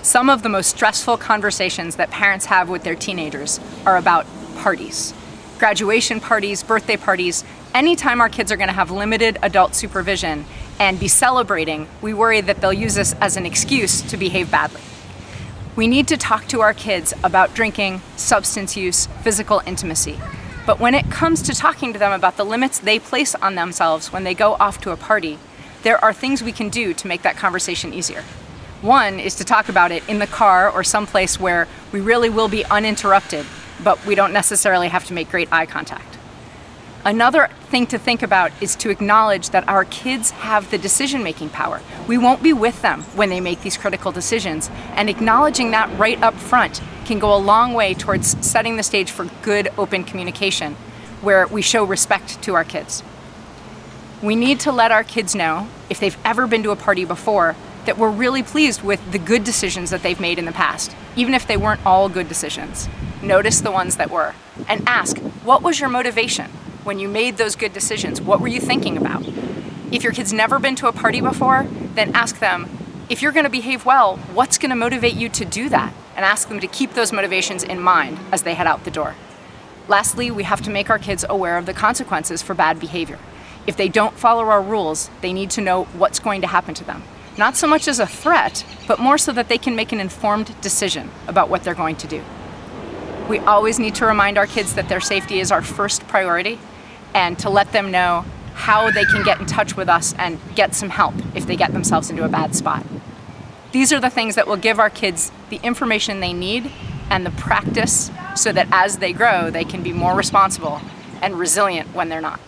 Some of the most stressful conversations that parents have with their teenagers are about parties. Graduation parties, birthday parties, anytime our kids are going to have limited adult supervision and be celebrating, we worry that they'll use this as an excuse to behave badly. We need to talk to our kids about drinking, substance use, physical intimacy. But when it comes to talking to them about the limits they place on themselves when they go off to a party, there are things we can do to make that conversation easier. One is to talk about it in the car or someplace where we really will be uninterrupted, but we don't necessarily have to make great eye contact. Another thing to think about is to acknowledge that our kids have the decision-making power. We won't be with them when they make these critical decisions, and acknowledging that right up front can go a long way towards setting the stage for good, open communication, where we show respect to our kids. We need to let our kids know, if they've ever been to a party before, that we're really pleased with the good decisions that they've made in the past, even if they weren't all good decisions. Notice the ones that were, and ask, what was your motivation when you made those good decisions? What were you thinking about? If your kid's never been to a party before, then ask them, if you're gonna behave well, what's gonna motivate you to do that? And ask them to keep those motivations in mind as they head out the door. Lastly, we have to make our kids aware of the consequences for bad behavior. If they don't follow our rules, they need to know what's going to happen to them. Not so much as a threat, but more so that they can make an informed decision about what they're going to do. We always need to remind our kids that their safety is our first priority, and to let them know how they can get in touch with us and get some help if they get themselves into a bad spot. These are the things that will give our kids the information they need and the practice so that as they grow, they can be more responsible and resilient when they're not.